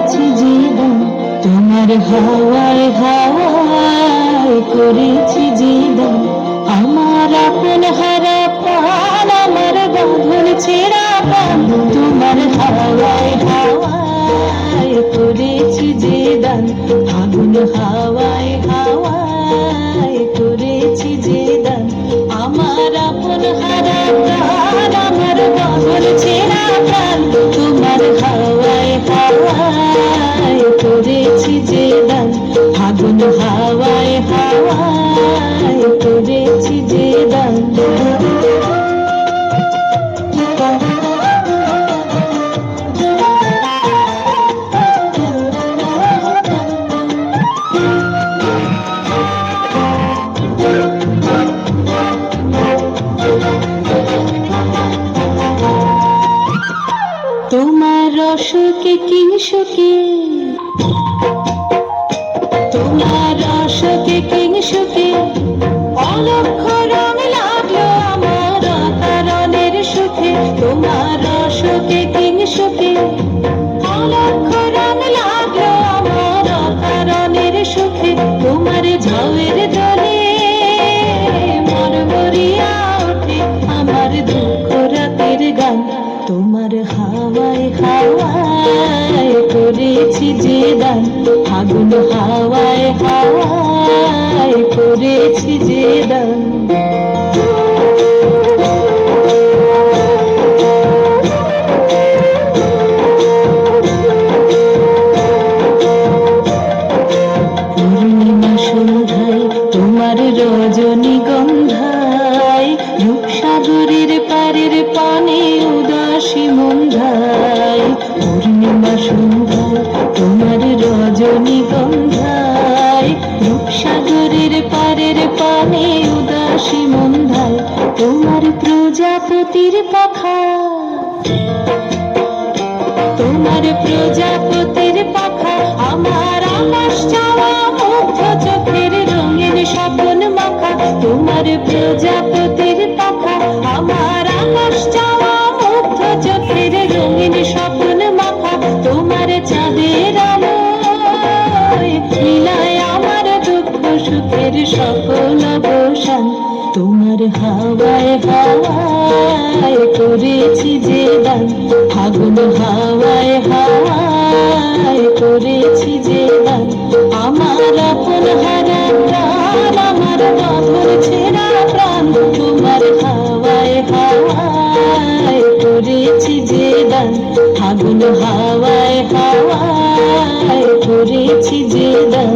করেছি জীবন, তোমার হাওয়ায় হাওয়ায় করেছি জীবন। আমার আপন হারা প্রাণ, আমার বাঁধন ছেঁড়া প্রাণ, তোমার হাওয়ায় হাওয়ায় করেছি যে দান। আগুন হাওয়ায় হাওয়ায় করেছি যে দান। আমার আপন হারা প্রাণ, আমার বাঁধন ছেঁড়া প্রাণ, তোমার হাওয়ায় হাওয়ায় করেছি যে দান। আগুন হাওয়ায় হাওয়ায় করেছি যে দান। তোমার অসুখে কিংসুকে, তোমার অসুখে কিংসুকে অলক্ষ রং লাগলো আমার অকারণের সুখে। তোমার অসুখে কিংসুকে অলক্ষ রং লাগলো আমার অকারণের সুখে। তোমার ঝাউয়ের দলে মন ভরিয়া ওঠে আমার দুঃখ রাতের গান। তোমার হাওয়ায় হাওয়ায় করেছি যে দান। আগুন হাওয়ায় হাওয়ায় করেছি যে দান। পূর্ণিমা সন্ধ্যায় তোমার রজনীগন্ধায়, রূপসাগরের পারের পানে উদাসী মন্ধায়। পূর্ণিমা সন্ধ্যায় তোমার রজনীগন্ধায়, রূপসাগরের পারের পানে উদাসী মন্ধায়। তোমার প্রজাপতির পাখা, তোমার প্রজাপতির পাখা আমার আকাশ চাওয়া মুগ্ধ চোখের রঙের স্বপ্ন মাখা। তোমার প্রজাপতির পাখা আমার আকাশ চাওয়া মুগ্ধ চোখের রঙিন স্বপ্ন মাখা। তোমার চাঁদের আলোয় মিলায় আমার দুঃখ সুখের সকল অবসান। তোমার হাওয়ায় হাওয়ায় করেছি যে দান। আগুন হাওয়ায় হাওয়ায় করেছি যে দান। আমার আপন হারা প্রাণ, আমার বাঁধন ছেঁড়া প্রাণ, তোমার হাওয়ায় হাওয়ায় করেছি যে দান। আগুন হাওয়ায় হাওয়ায় করেছি যে দান।